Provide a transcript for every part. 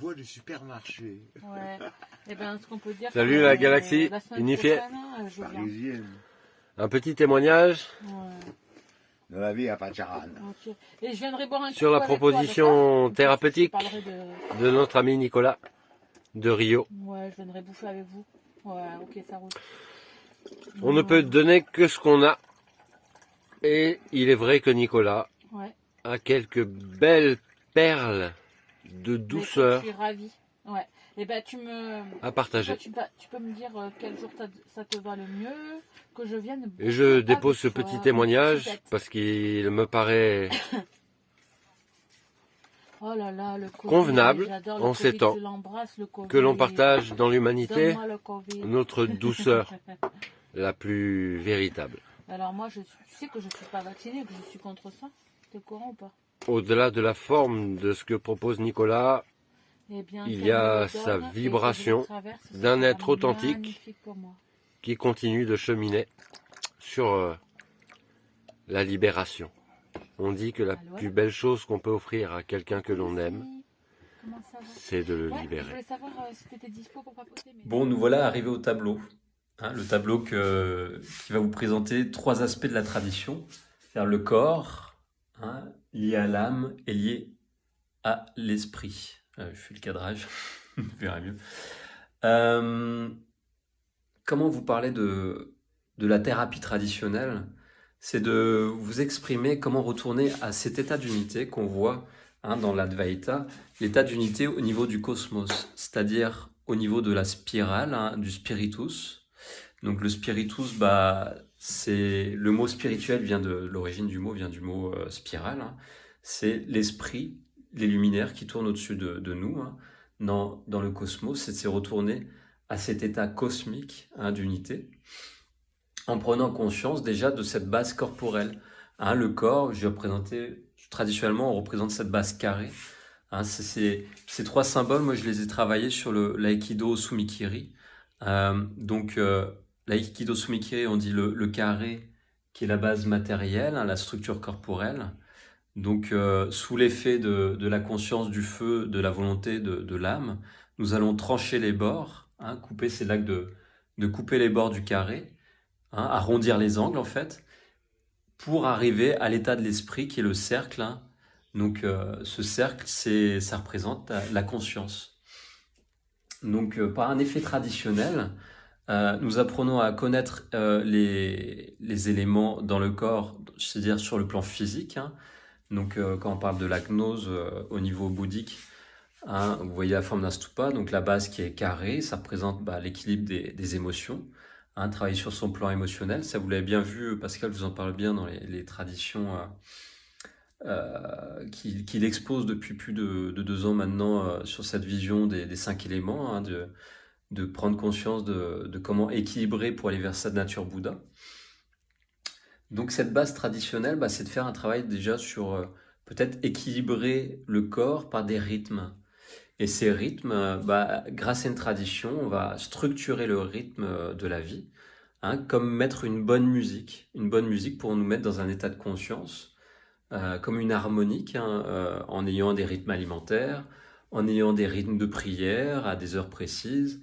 voie du supermarché. Ouais. Et ben, ce qu'on peut dire. Salut la galaxie la semaine unifiée. prochaine, je viens. Parisienne. Un petit témoignage Ouais. Dans la vie, il n'y a pas de charane. Ok. Et je viendrai boire un sur coup la avec toi, proposition d'accord. thérapeutique Je parlerai de... de notre ami Nicolas de Rio. Ouais, je viendrai bouffer avec vous. Ouais, ok, ça roule. On ne peut donner que ce qu'on a. Et il est vrai que Nicolas Ouais. a quelques belles perles de Mais douceur je suis ravie. Ouais. Et ben, à partager. tu peux me dire quel jour ça te va le mieux, que je vienne bouffer Et je avec dépose ce toi, petit une témoignage petite tête. parce qu'il me paraît Oh là là, le Covid, convenable j'adore le en ces Covid, temps je l'embrasse, le Covid. que l'on partage dans l'humanité Donne-moi le Covid. notre douceur la plus véritable. Alors moi, tu sais que je ne suis pas vaccinée, que je suis contre ça. T'es au courant ou pas? Au-delà de la forme de ce que propose Nicolas, Eh bien, il qu'elle y me a le sa donne et que je vibration le traverse, ça d'un sera être authentique magnifique pour moi. qui continue de cheminer sur la libération. On dit que la Alors, plus belle chose qu'on peut offrir à quelqu'un que l'on aime, comment ça va? c'est de le Ouais, je libérer. voulais savoir si tu étais dispo pour papoter. Mais... Bon, nous voilà arrivés au tableau. Hein, le tableau qui va vous présenter 3 aspects de la tradition. C'est-à-dire le corps, hein, lié à l'âme et lié à l'esprit. Je fais le cadrage, vous verrez mieux. Comment vous parler de la thérapie traditionnelle? C'est de vous exprimer comment retourner à cet état d'unité qu'on voit dans l'Advaita, l'état d'unité au niveau du cosmos, c'est-à-dire au niveau de la spirale, du spiritus. Donc le spiritus, c'est le mot spirituel vient de l'origine du mot, vient du mot spirale. C'est l'esprit, les luminaires qui tournent au-dessus de nous dans le cosmos, c'est retourner à cet état cosmique d'unité, en prenant conscience déjà de cette base corporelle. Le corps, traditionnellement, on représente cette base carrée. Ces 3 symboles, moi je les ai travaillés sur l'aïkido sumikiri. L'aïkido sumikiri, on dit le carré qui est la base matérielle, la structure corporelle. Donc sous l'effet de la conscience du feu, de la volonté de l'âme, nous allons trancher les bords, couper, c'est l'acte de couper les bords du carré, arrondir les angles en fait, pour arriver à l'état de l'esprit qui est le cercle. Donc ce cercle, ça représente la conscience. Donc par un effet traditionnel, nous apprenons à connaître les éléments dans le corps, c'est-à-dire sur le plan physique. Donc quand on parle de la gnose au niveau bouddhique, vous voyez la forme d'un stupa, donc la base qui est carrée, ça représente l'équilibre des émotions. Travailler sur son plan émotionnel, ça vous l'avez bien vu, Pascal vous en parle bien dans les traditions qu'il expose depuis plus de 2 ans maintenant sur cette vision des 5 éléments, de prendre conscience de comment équilibrer pour aller vers sa nature Bouddha. Donc cette base traditionnelle, c'est de faire un travail déjà sur peut-être équilibrer le corps par des rythmes. Et ces rythmes, grâce à une tradition, on va structurer le rythme de la vie, comme mettre une bonne musique pour nous mettre dans un état de conscience, comme une harmonique, en ayant des rythmes alimentaires, en ayant des rythmes de prière à des heures précises,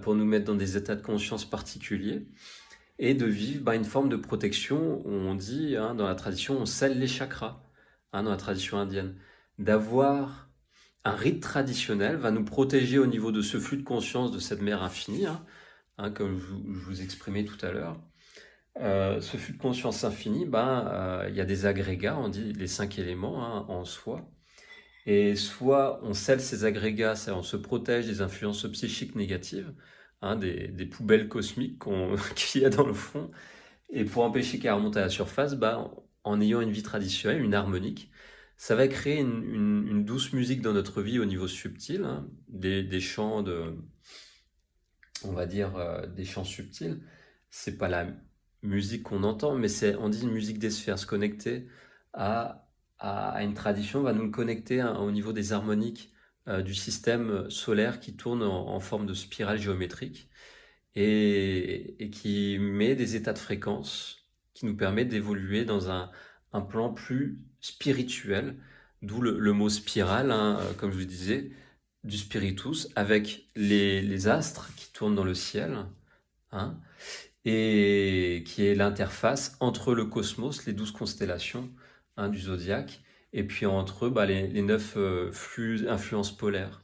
pour nous mettre dans des états de conscience particuliers, et de vivre une forme de protection. On dit, dans la tradition, on scelle les chakras, dans la tradition indienne, d'avoir un rite traditionnel va nous protéger au niveau de ce flux de conscience de cette mère infinie, comme je vous exprimais tout à l'heure. Ce flux de conscience infinie, il y a des agrégats, on dit les 5 éléments en soi. Et soit on scelle ces agrégats, c'est-à-dire on se protège des influences psychiques négatives, des poubelles cosmiques qu'il y a dans le fond. Et pour empêcher qu'elles remontent à la surface, en ayant une vie traditionnelle, une harmonique, ça va créer une douce musique dans notre vie au niveau subtil, des chants on va dire des chants subtils. C'est pas la musique qu'on entend, mais on dit une musique des sphères. Se connecter à une tradition va nous connecter au niveau des harmoniques du système solaire qui tourne en forme de spirale géométrique et qui met des états de fréquence qui nous permet d'évoluer dans un plan plus spirituel, d'où le mot spirale, comme je vous disais, du spiritus avec les astres qui tournent dans le ciel, hein, et qui est l'interface entre le cosmos, les 12 constellations, hein, du zodiaque, et puis entre eux, les 9 flux influences polaires,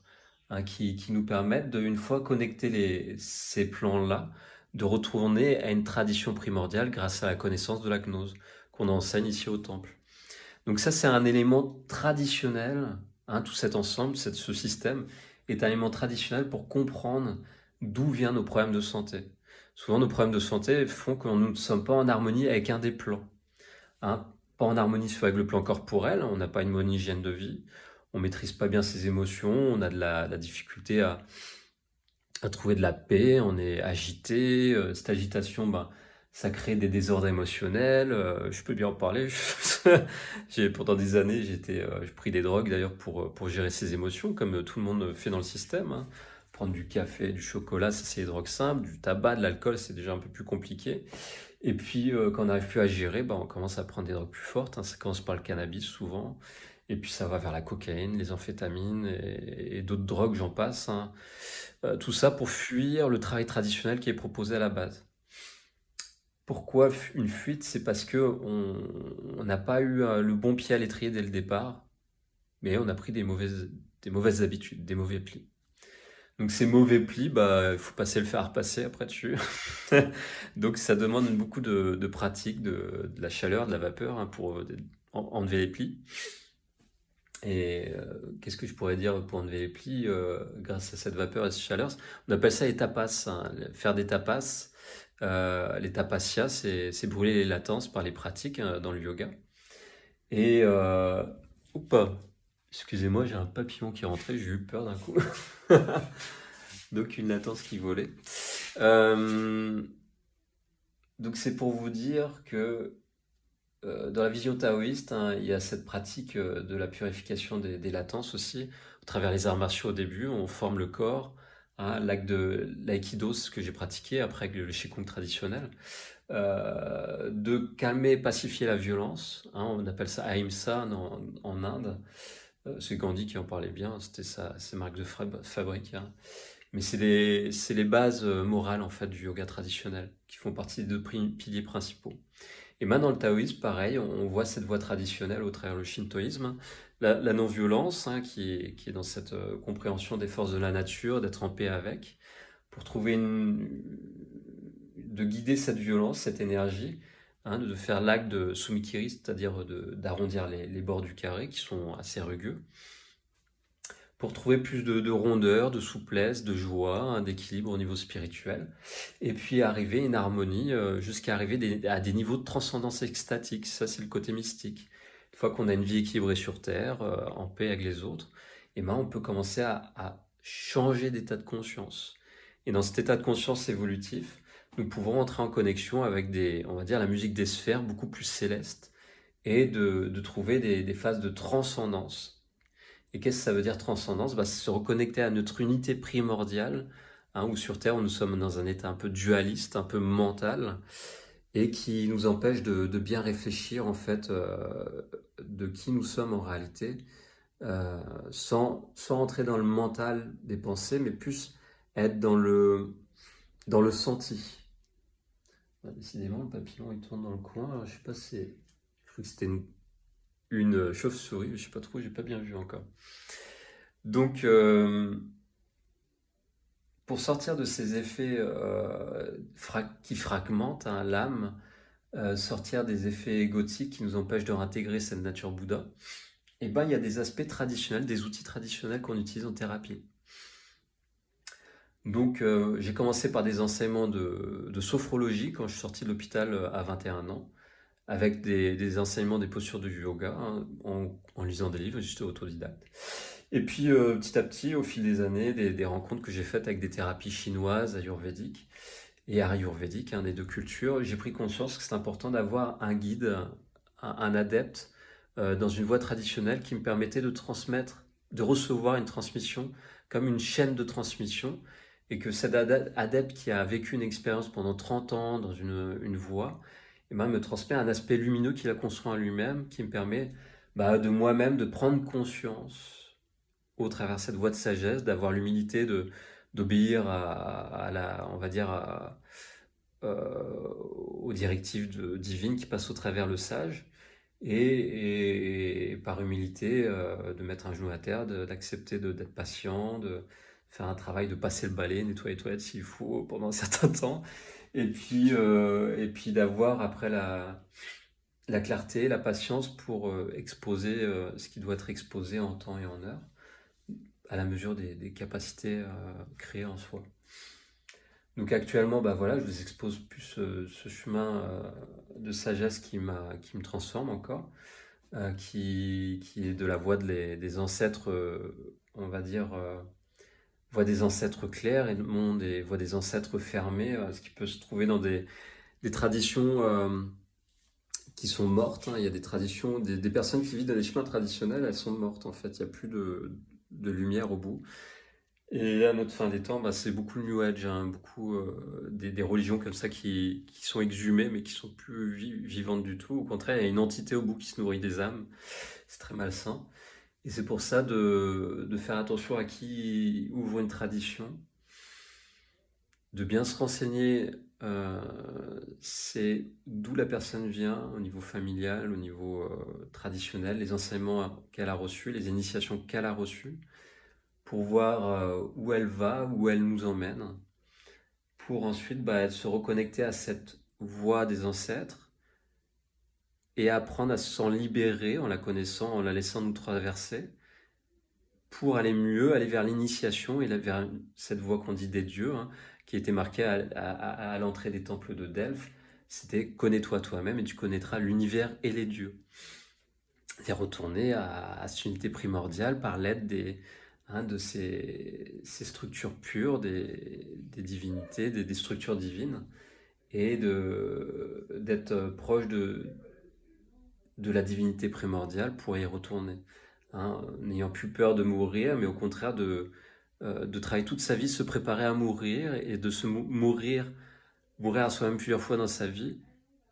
hein, qui nous permettent, une fois connectés ces plans-là, de retourner à une tradition primordiale grâce à la connaissance de la gnose qu'on enseigne ici au temple. Donc ça, c'est un élément traditionnel, hein, tout cet ensemble, ce système est un élément traditionnel pour comprendre d'où viennent nos problèmes de santé. Souvent, nos problèmes de santé font que nous ne sommes pas en harmonie avec un des plans, hein. Pas en harmonie soit avec le plan corporel, on n'a pas une bonne hygiène de vie, on maîtrise pas bien ses émotions, on a de la difficulté à trouver de la paix, on est agité, cette agitation, ça crée des désordres émotionnels, je peux bien en parler. Pendant des années, j'ai pris des drogues d'ailleurs pour gérer ces émotions, comme tout le monde fait dans le système, hein. Prendre du café, du chocolat, ça c'est les drogues simples, du tabac, de l'alcool, c'est déjà un peu plus compliqué. Et puis quand on n'arrive plus à gérer, on commence à prendre des drogues plus fortes, hein. Ça commence par le cannabis souvent, et puis ça va vers la cocaïne, les amphétamines et d'autres drogues, j'en passe, hein. Tout ça pour fuir le travail traditionnel qui est proposé à la base. Pourquoi une fuite? C'est parce que on n'a pas eu le bon pied à l'étrier dès le départ, mais on a pris des mauvaises habitudes, des mauvais plis. Donc ces mauvais plis, il faut passer le fer à repasser après dessus. Donc ça demande beaucoup de pratique, de la chaleur, de la vapeur, hein, pour enlever les plis. Et qu'est-ce que je pourrais dire pour enlever les plis grâce à cette vapeur et cette chaleur? On appelle ça les tapas, hein. Faire des tapas. Les tapasya, c'est brûler les latences par les pratiques, hein, dans le yoga. Et excusez-moi, j'ai un papillon qui est rentré, j'ai eu peur d'un coup. Donc une latence qui volait. Donc c'est pour vous dire que dans la vision taoïste, hein, il y a cette pratique de la purification des latences aussi. Au travers les arts martiaux au début, on forme le corps. Hein, l'acte de l'aïkido, c'est ce que j'ai pratiqué après avec le qigong traditionnel. De calmer et pacifier la violence. Hein, on appelle ça ahimsa en Inde. C'est Gandhi qui en parlait bien, c'était ses marques de fabrique. Hein. Mais c'est les bases morales en fait du yoga traditionnel qui font partie des 2 piliers principaux. Et maintenant, dans le taoïsme, pareil, on voit cette voie traditionnelle au travers le shintoïsme, la non-violence, hein, qui est dans cette compréhension des forces de la nature, d'être en paix avec, pour trouver de guider cette violence, cette énergie, hein, de faire l'acte de sumikiri, c'est-à-dire d'arrondir les bords du carré, qui sont assez rugueux, pour trouver plus de rondeur, de souplesse, de joie, hein, d'équilibre au niveau spirituel, et puis arriver à une harmonie jusqu'à arriver à des niveaux de transcendance extatique. Ça, c'est le côté mystique. Une fois qu'on a une vie équilibrée sur Terre, en paix avec les autres, on peut commencer à changer d'état de conscience. Et dans cet état de conscience évolutif, nous pouvons entrer en connexion avec on va dire, la musique des sphères beaucoup plus céleste, et de trouver des phases de transcendance. Et qu'est-ce que ça veut dire transcendance? C'est se reconnecter à notre unité primordiale, hein, où sur Terre, nous sommes dans un état un peu dualiste, un peu mental, et qui nous empêche de bien réfléchir en fait de qui nous sommes en réalité, sans entrer dans le mental des pensées, mais plus être dans le senti. Décidément, le papillon il tourne dans le coin. Alors, je sais pas si je crois que c'était une chauve-souris, je sais pas trop, j'ai pas bien vu encore. Donc, pour sortir de ces effets qui fragmentent, hein, l'âme, sortir des effets égotiques qui nous empêchent de réintégrer cette nature Bouddha, il y a des aspects traditionnels, des outils traditionnels qu'on utilise en thérapie. Donc, j'ai commencé par des enseignements de sophrologie quand je suis sorti de l'hôpital à 21 ans, avec des enseignements des postures de yoga, hein, en lisant des livres, juste autodidacte. Et puis petit à petit, au fil des années, des rencontres que j'ai faites avec des thérapies chinoises, ayurvédiques et ayurvédiques, hein, des 2 cultures, j'ai pris conscience que c'est important d'avoir un guide, un adepte dans une voie traditionnelle qui me permettait de transmettre, de recevoir une transmission comme une chaîne de transmission, et que cet adepte qui a vécu une expérience pendant 30 ans dans une voie, me transmet un aspect lumineux qu'il a construit en lui-même, qui me permet de moi-même de prendre conscience au travers cette voie de sagesse, d'avoir l'humilité d'obéir on va dire, aux directives divines qui passent au travers le sage, et par humilité, de mettre un genou à terre, d'accepter d'être patient, de faire un travail, de passer le balai, nettoyer les toilettes s'il faut pendant un certain temps, et puis d'avoir après la clarté, la patience pour exposer ce qui doit être exposé en temps et en heure, à la mesure des capacités créées en soi. Donc actuellement, bah voilà, je vous expose plus ce chemin de sagesse qui me transforme encore, qui est de la voie des ancêtres, on va dire, voie des ancêtres clairs, et non des voies des ancêtres fermés, ce qui peut se trouver dans des traditions qui sont mortes, hein. Il y a des traditions, des personnes qui vivent dans des chemins traditionnels, elles sont mortes en fait, il n'y a plus de lumière au bout. Et à notre fin des temps, bah, c'est beaucoup le New Age, hein, beaucoup des religions comme ça qui sont exhumées mais qui sont plus vivantes du tout. Au contraire, il y a une entité au bout qui se nourrit des âmes, c'est très malsain. Et c'est pour ça de faire attention à qui ouvre une tradition, de bien se renseigner, c'est d'où la personne vient au niveau familial, au niveau traditionnel, les enseignements qu'elle a reçus, les initiations qu'elle a reçues, pour voir où elle va, où elle nous emmène, pour ensuite se reconnecter à cette voie des ancêtres et apprendre à s'en libérer en la connaissant, en la laissant nous traverser, pour aller mieux, aller vers l'initiation et vers cette voie qu'on dit des dieux, hein, qui était marquée à l'entrée des temples de Delphes. C'était « connais-toi toi-même et tu connaîtras l'univers et les dieux ». C'est retourner à cette unité primordiale par l'aide de ces structures pures, des divinités, des structures divines, et d'être proche de la divinité primordiale pour y retourner. N'ayant plus peur de mourir, mais au contraire de travailler toute sa vie, se préparer à mourir, et de se mourir à soi-même plusieurs fois dans sa vie,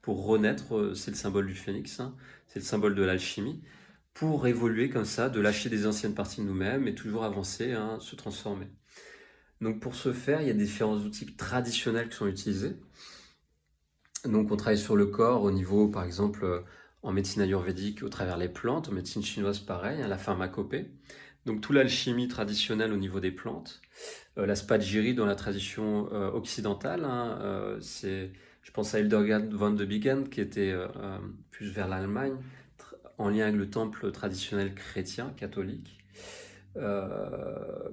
pour renaître. C'est le symbole du phénix, hein, c'est le symbole de l'alchimie, pour évoluer comme ça, de lâcher des anciennes parties de nous-mêmes et toujours avancer, hein, se transformer. Donc pour ce faire, il y a différents outils traditionnels qui sont utilisés. Donc on travaille sur le corps au niveau, par exemple, en médecine ayurvédique, au travers les plantes, en médecine chinoise pareil, hein, la pharmacopée. Donc toute l'alchimie traditionnelle au niveau des plantes, la spagyrie dans la tradition occidentale, hein, je pense à Hildegard von de Bingen qui était plus vers l'Allemagne, en lien avec le temple traditionnel chrétien, catholique,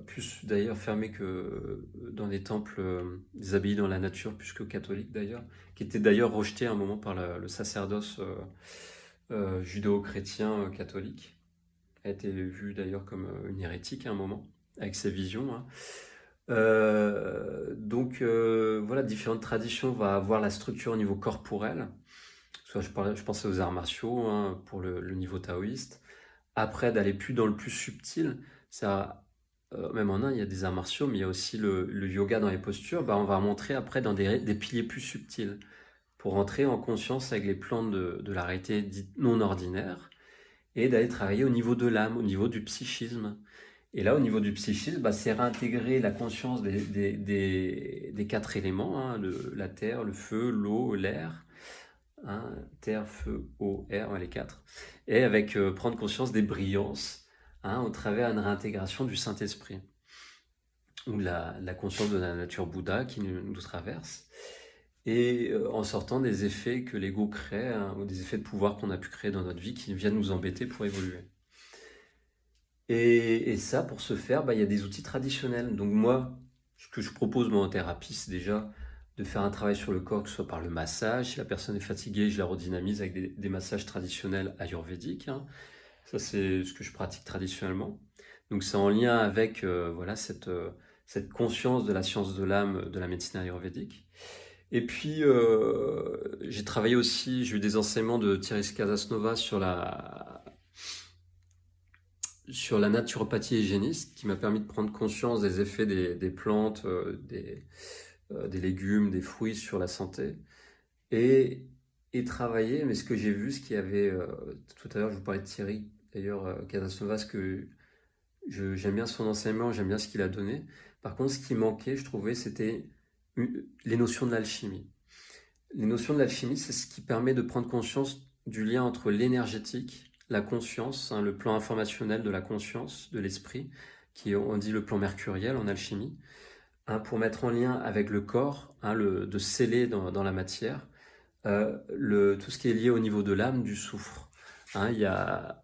plus d'ailleurs fermé que dans les temples déshabillés dans la nature, plus que catholiques d'ailleurs, qui était d'ailleurs rejeté à un moment par le sacerdoce judéo-chrétien catholique. A été vu d'ailleurs comme une hérétique à un moment, avec ses visions, hein. Donc voilà, différentes traditions vont avoir la structure au niveau corporel. Je pensais aux arts martiaux, hein, pour le niveau taoïste. Après, d'aller plus dans le plus subtil, ça, même en Inde, il y a des arts martiaux, mais il y a aussi le yoga dans les postures. On va montrer après dans des piliers plus subtils, pour rentrer en conscience avec les plans de la réalité dite non ordinaire, et d'aller travailler au niveau de l'âme, au niveau du psychisme. Et là, au niveau du psychisme, c'est réintégrer la conscience des quatre éléments, hein, la terre, le feu, l'eau, l'air, hein, terre, feu, eau, air, les quatre, et avec prendre conscience des brillances, hein, au travers d'une réintégration du Saint-Esprit, ou la conscience de la nature Bouddha qui nous traverse, et en sortant des effets que l'ego crée, hein, ou des effets de pouvoir qu'on a pu créer dans notre vie qui viennent nous embêter pour évoluer. Et ça, pour ce faire, il y a des outils traditionnels. Donc moi, ce que je propose en thérapie, c'est déjà de faire un travail sur le corps, que ce soit par le massage. Si la personne est fatiguée, je la redynamise avec des massages traditionnels ayurvédiques, hein. Ça, c'est ce que je pratique traditionnellement. Donc c'est en lien avec cette conscience de la science de l'âme de la médecine ayurvédique. Et puis, j'ai travaillé aussi, j'ai eu des enseignements de Thierry Casasnova sur la naturopathie hygiéniste, qui m'a permis de prendre conscience des effets des plantes, des légumes, des fruits sur la santé, et travailler. Mais ce que j'ai vu, ce qu'il y avait tout à l'heure, je vous parlais de Thierry d'ailleurs, Casasnova, ce que J'aime bien son enseignement, j'aime bien ce qu'il a donné. Par contre, ce qui manquait, je trouvais, c'était les notions de l'alchimie. Les notions de l'alchimie, c'est ce qui permet de prendre conscience du lien entre l'énergétique, la conscience, hein, le plan informationnel de la conscience, de l'esprit, qui on dit le plan mercuriel en alchimie, hein, pour mettre en lien avec le corps, hein, de sceller dans la matière, tout ce qui est lié au niveau de l'âme, du soufre. Hein,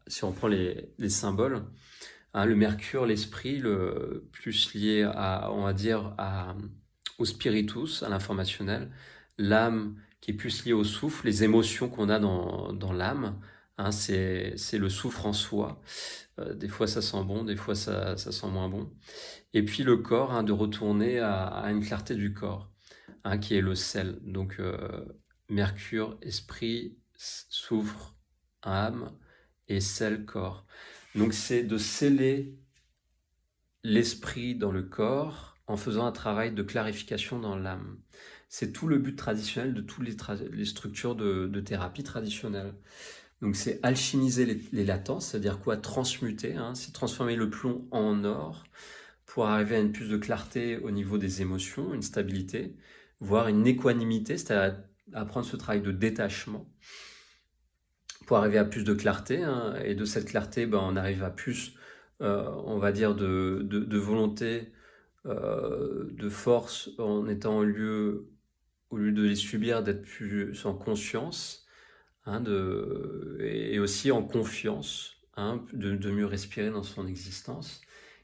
si on prend les symboles, hein, le mercure, l'esprit, le plus lié on va dire, au spiritus, à l'informationnel, l'âme qui est plus liée au souffle, les émotions qu'on a dans l'âme, hein, c'est le souffle en soi. Des fois ça sent bon, des fois ça sent moins bon. Et puis le corps, hein, de retourner à une clarté du corps, hein, qui est le sel. Donc mercure, esprit, soufre, âme et sel, corps. Donc c'est de sceller l'esprit dans le corps en faisant un travail de clarification dans l'âme. C'est tout le but traditionnel de toutes les structures de thérapie traditionnelle. Donc c'est alchimiser les latences, c'est-à-dire quoi? Transmuter, hein, c'est transformer le plomb en or pour arriver à une plus de clarté au niveau des émotions, une stabilité, voire une équanimité, c'est-à-dire apprendre ce travail de détachement pour arriver à plus de clarté, hein, et de cette clarté, on arrive à plus, on va dire, de volonté, de force, en étant au lieu de les subir, d'être plus en conscience, hein, et aussi en confiance, hein, de mieux respirer dans son existence,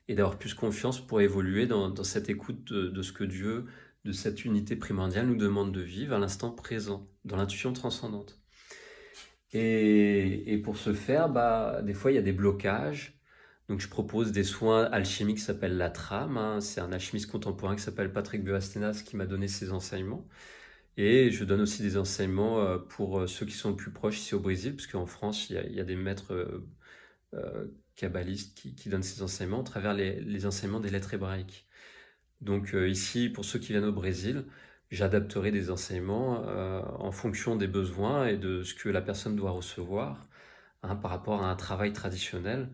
et d'avoir plus confiance pour évoluer dans cette écoute de ce que Dieu, de cette unité primordiale, nous demande de vivre à l'instant présent, dans l'intuition transcendante. Et pour ce faire, des fois, il y a des blocages. Donc, je propose des soins alchimiques qui s'appellent la trame. Hein. C'est un alchimiste contemporain qui s'appelle Patrick Buastenas qui m'a donné ses enseignements. Et je donne aussi des enseignements pour ceux qui sont le plus proches ici au Brésil, parce qu'en France, il y a des maîtres kabbalistes qui donnent ces enseignements à travers les enseignements des lettres hébraïques. Donc, ici, pour ceux qui viennent au Brésil, j'adapterai des enseignements en fonction des besoins et de ce que la personne doit recevoir, hein, par rapport à un travail traditionnel.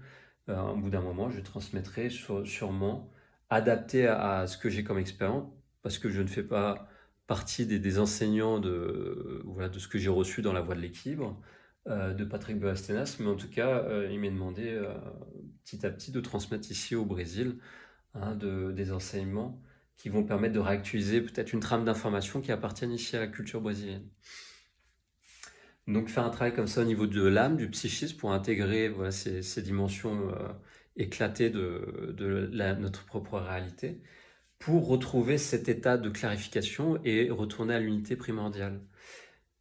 Au bout d'un moment, je transmettrai sûrement adapté à ce que j'ai comme expérience, parce que je ne fais pas partie des enseignants de ce que j'ai reçu dans la voie de l'équilibre de Patrick Buastenas, mais en tout cas, il m'est demandé petit à petit de transmettre ici au Brésil, hein, des enseignements qui vont permettre de réactualiser peut-être une trame d'informations qui appartiennent ici à la culture brésilienne. Donc faire un travail comme ça au niveau de l'âme, du psychisme, pour intégrer ces dimensions éclatées de notre propre réalité, pour retrouver cet état de clarification et retourner à l'unité primordiale.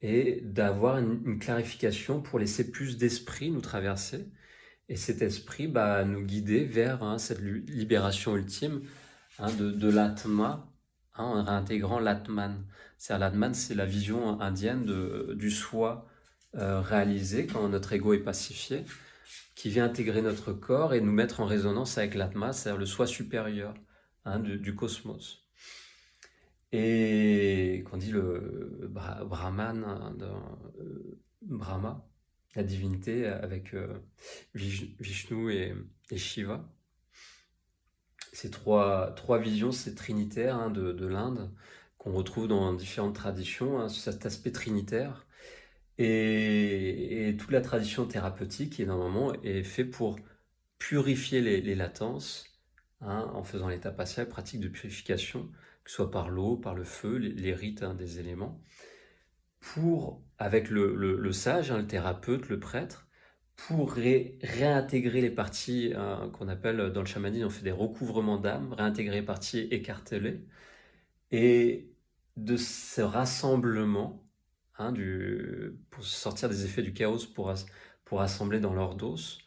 Et d'avoir une clarification pour laisser plus d'esprit nous traverser, et cet esprit nous guider vers cette libération ultime, hein, de l'Atma, hein, en réintégrant l'Atman. L'Atman, c'est la vision indienne du soi réalisé quand notre ego est pacifié, qui vient intégrer notre corps et nous mettre en résonance avec l'Atma, c'est-à-dire le soi supérieur, hein, du cosmos. Et qu'on dit le Brahman, hein, Brahma, la divinité avec Vishnu et Shiva. Ces trois visions, c'est trinitaire, hein, de l'Inde, qu'on retrouve dans différentes traditions, hein, cet aspect trinitaire. Et toute la tradition thérapeutique, énormément, est fait pour purifier les latences, hein, en faisant l'état patient, pratique de purification, que ce soit par l'eau, par le feu, les rites, hein, des éléments, pour, avec le sage, hein, le thérapeute, le prêtre, pour réintégrer les parties qu'on appelle, dans le chamanisme, on fait des recouvrements d'âme, réintégrer les parties écartelées, et de ce rassemblement, hein, pour sortir des effets du chaos, pour assembler dans l'ordos,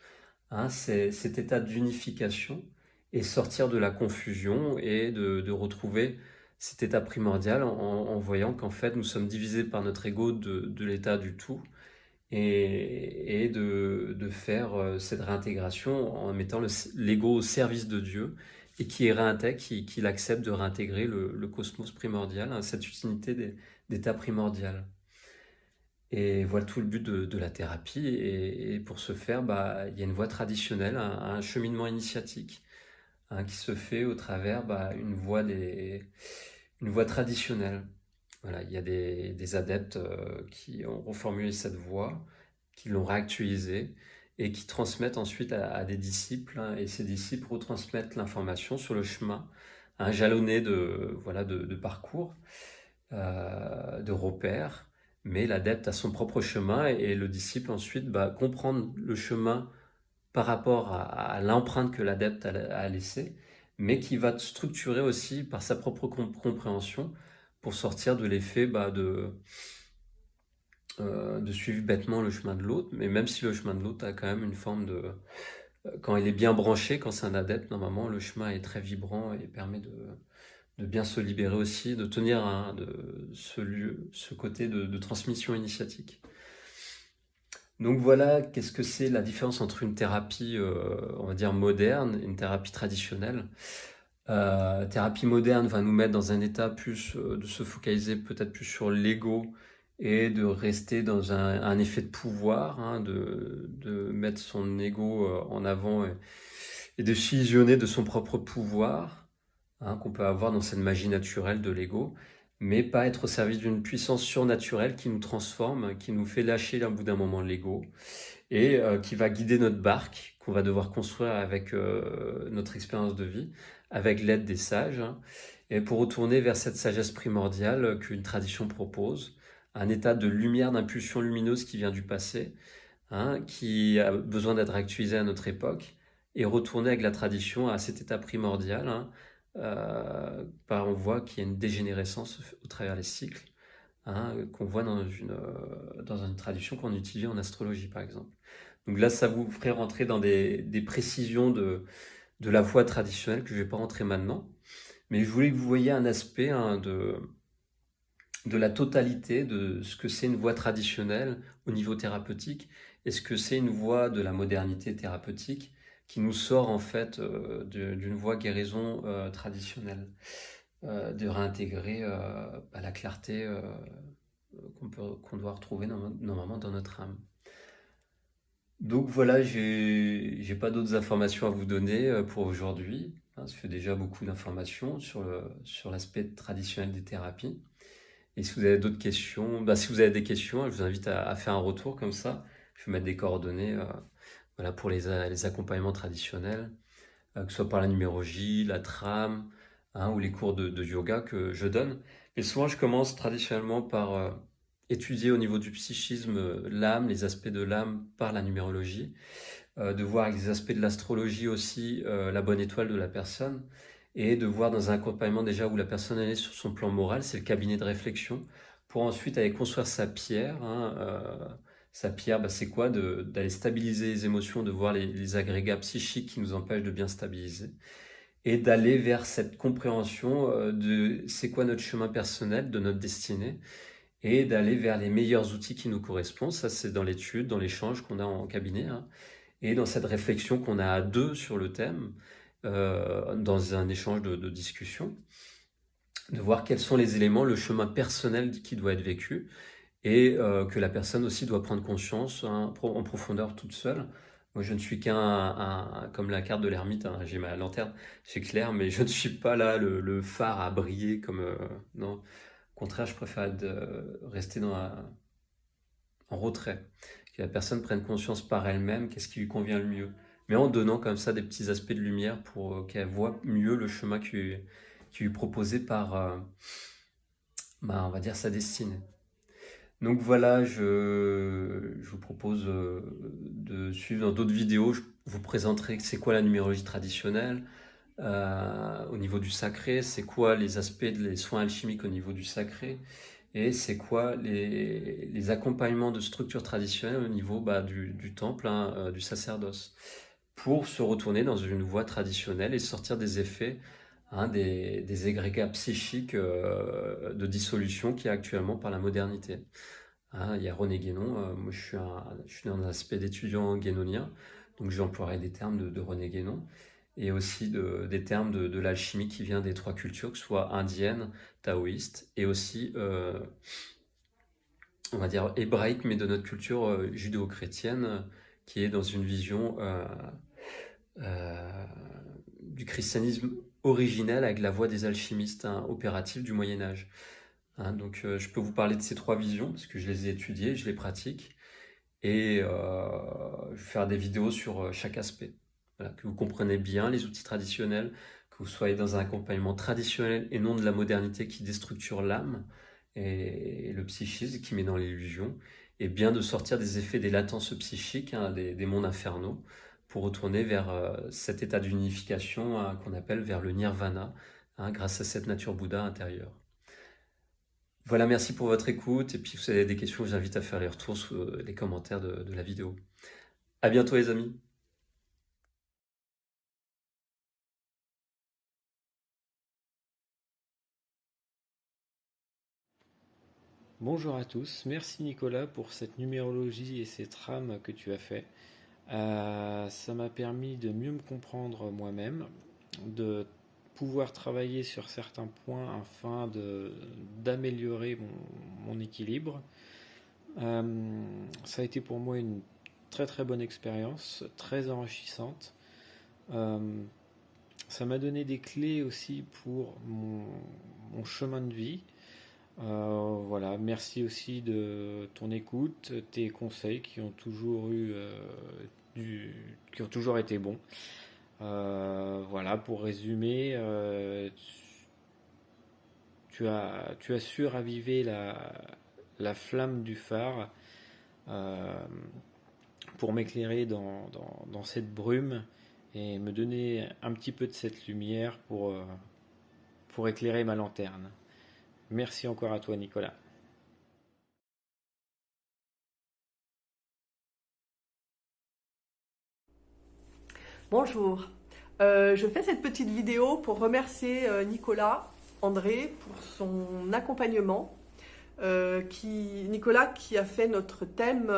hein, cet état d'unification, et sortir de la confusion, et de retrouver cet état primordial en voyant qu'en fait nous sommes divisés par notre ego de l'état du tout, et de faire cette réintégration en mettant l'ego au service de Dieu, et qui réintègre, qui accepte de réintégrer le cosmos primordial, hein, cette utilité d'état primordial. Et voilà tout le but de la thérapie. Et pour ce faire, il y a une voie traditionnelle, un cheminement initiatique, hein, qui se fait au travers une voie traditionnelle. Voilà, il y a des adeptes qui ont reformulé cette voie, qui l'ont réactualisée et qui transmettent ensuite à des disciples, hein, et ces disciples retransmettent l'information sur le chemin, un jalonné de parcours, de repères, mais l'adepte a son propre chemin et le disciple ensuite comprendre le chemin par rapport à l'empreinte que l'adepte a laissée, mais qui va structurer aussi par sa propre compréhension pour sortir de l'effet de suivre bêtement le chemin de l'autre, mais même si le chemin de l'autre a quand même une forme de... Quand il est bien branché, quand c'est un adepte, normalement, le chemin est très vibrant et permet de bien se libérer aussi, de tenir de ce côté de transmission initiatique. Donc voilà, qu'est-ce que c'est la différence entre une thérapie, on va dire, moderne et une thérapie traditionnelle. Thérapie moderne va nous mettre dans un état plus de se focaliser peut-être plus sur l'ego et de rester dans un effet de pouvoir, hein, de mettre son ego en avant et de s'illusionner de son propre pouvoir, hein, qu'on peut avoir dans cette magie naturelle de l'ego, mais pas être au service d'une puissance surnaturelle qui nous transforme, qui nous fait lâcher au bout d'un moment l'ego et qui va guider notre barque qu'on va devoir construire avec notre expérience de vie, avec l'aide des sages, hein, et pour retourner vers cette sagesse primordiale qu'une tradition propose, un état de lumière, d'impulsion lumineuse qui vient du passé, hein, qui a besoin d'être actualisé à notre époque, et retourner avec la tradition à cet état primordial, hein, on voit qu'il y a une dégénérescence au travers des cycles, hein, qu'on voit dans une tradition qu'on utilise en astrologie, par exemple. Donc là, ça vous ferait rentrer dans des précisions de la voie traditionnelle que je ne vais pas rentrer maintenant. Mais je voulais que vous voyiez un aspect, hein, de la totalité de ce que c'est une voie traditionnelle au niveau thérapeutique et ce que c'est une voie de la modernité thérapeutique qui nous sort en fait d'une voie guérison traditionnelle, de réintégrer la clarté qu'on doit retrouver normalement dans notre âme. Donc voilà, j'ai pas d'autres informations à vous donner pour aujourd'hui, hein, ça fait déjà beaucoup d'informations sur l'aspect traditionnel des thérapies. Et si vous avez d'autres questions, si vous avez des questions, je vous invite à faire un retour comme ça. Je vais mettre des coordonnées pour les accompagnements traditionnels, que ce soit par la numérologie, la trame, hein, ou les cours de yoga que je donne. Et souvent, je commence traditionnellement par étudier au niveau du psychisme l'âme, les aspects de l'âme par la numérologie, de voir avec les aspects de l'astrologie aussi la bonne étoile de la personne, et de voir dans un accompagnement déjà où la personne est sur son plan moral, c'est le cabinet de réflexion, pour ensuite aller construire sa pierre. Hein, sa pierre, c'est quoi? D'aller stabiliser les émotions, de voir les agrégats psychiques qui nous empêchent de bien stabiliser, et d'aller vers cette compréhension de c'est quoi notre chemin personnel, de notre destinée, et d'aller vers les meilleurs outils qui nous correspondent. Ça, c'est dans l'étude, dans l'échange qu'on a en cabinet, hein, et dans cette réflexion qu'on a à deux sur le thème, dans un échange de discussion, de voir quels sont les éléments, le chemin personnel qui doit être vécu, et que la personne aussi doit prendre conscience, hein, en profondeur toute seule. Moi, je ne suis comme la carte de l'ermite, hein, j'ai ma lanterne, j'éclaire, mais je ne suis pas là le phare à briller comme... non. Au contraire, je préfère rester en retrait, que la personne prenne conscience par elle-même qu'est-ce qui lui convient le mieux, mais en donnant comme ça des petits aspects de lumière pour qu'elle voie mieux le chemin qui lui est proposé par, on va dire, sa destinée. Donc voilà, je vous propose de suivre dans d'autres vidéos. Je vous présenterai c'est quoi la numérologie traditionnelle au niveau du sacré, c'est quoi les aspects des soins alchimiques au niveau du sacré, et c'est quoi les accompagnements de structures traditionnelles au niveau du temple, hein, du sacerdoce, pour se retourner dans une voie traditionnelle et sortir des effets, hein, des égrégats psychiques de dissolution qu'il y a actuellement par la modernité. Hein, il y a René Guénon, moi je suis dans un aspect d'étudiant guénonien, donc j'emploierai des termes de René Guénon, et aussi des termes de l'alchimie qui vient des trois cultures, que ce soit indienne, taoïste, et aussi on va dire, hébraïque, mais de notre culture judéo-chrétienne, qui est dans une vision du christianisme originel avec la voie des alchimistes, hein, opératifs du Moyen-Âge. Hein, donc, je peux vous parler de ces 3 visions, parce que je les ai étudiées, je les pratique, et je vais faire des vidéos sur chaque aspect. Voilà, que vous compreniez bien les outils traditionnels, que vous soyez dans un accompagnement traditionnel et non de la modernité qui déstructure l'âme et le psychisme qui met dans l'illusion, et bien de sortir des effets des latences psychiques, hein, des mondes infernaux, pour retourner vers cet état d'unification, hein, qu'on appelle vers le nirvana, hein, grâce à cette nature Bouddha intérieure. Voilà, merci pour votre écoute, et puis si vous avez des questions, je vous invite à faire les retours sous les commentaires de la vidéo. À bientôt les amis. Bonjour à tous, merci Nicolas pour cette numérologie et ces trames que tu as fait. Ça m'a permis de mieux me comprendre moi-même, de pouvoir travailler sur certains points afin d'améliorer mon équilibre. Ça a été pour moi une très très bonne expérience, très enrichissante. Ça m'a donné des clés aussi pour mon chemin de vie. Voilà, merci aussi de ton écoute, tes conseils qui ont toujours qui ont toujours été bons. Voilà, pour résumer, tu as su raviver la flamme du phare pour m'éclairer dans cette brume et me donner un petit peu de cette lumière pour éclairer ma lanterne. Merci encore à toi, Nicolas. Bonjour, je fais cette petite vidéo pour remercier Nicolas André pour son accompagnement. Nicolas qui a fait notre thème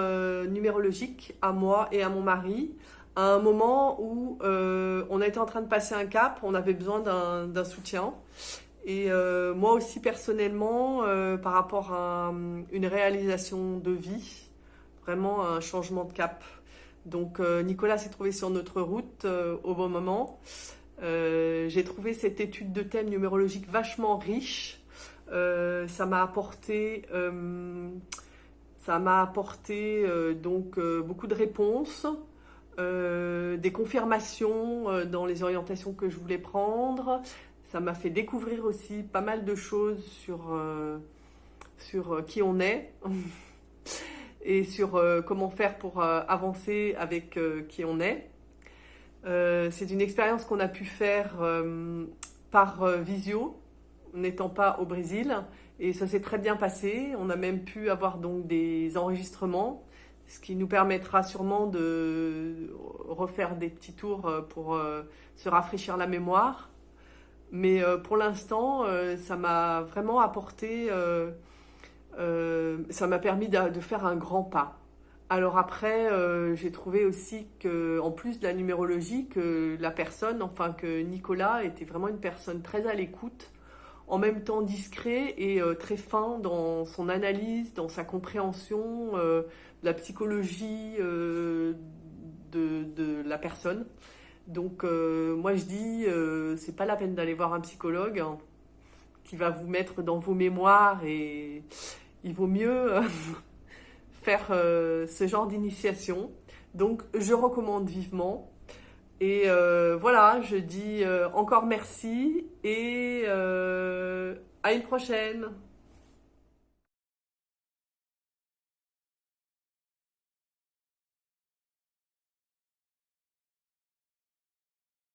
numérologique à moi et à mon mari à un moment où on était en train de passer un cap, on avait besoin d'un soutien. Et moi aussi personnellement, par rapport à une réalisation de vie, vraiment un changement de cap. Donc Nicolas s'est trouvé sur notre route au bon moment. J'ai trouvé cette étude de thème numérologique vachement riche. Ça m'a apporté donc beaucoup de réponses, des confirmations dans les orientations que je voulais prendre. Ça m'a fait découvrir aussi pas mal de choses sur qui on est et sur comment faire pour avancer avec qui on est. C'est une expérience qu'on a pu faire par visio, n'étant pas au Brésil, et ça s'est très bien passé. On a même pu avoir donc des enregistrements, ce qui nous permettra sûrement de refaire des petits tours pour se rafraîchir la mémoire. Mais pour l'instant, ça m'a vraiment apporté, ça m'a permis de faire un grand pas. Alors après, j'ai trouvé aussi qu'en plus de la numérologie, que la personne, enfin que Nicolas était vraiment une personne très à l'écoute, en même temps discret et très fin dans son analyse, dans sa compréhension de la psychologie de la personne. Donc moi je dis, c'est pas la peine d'aller voir un psychologue hein, qui va vous mettre dans vos mémoires, et il vaut mieux faire ce genre d'initiation. Donc je recommande vivement. Et voilà, je dis encore merci et à une prochaine.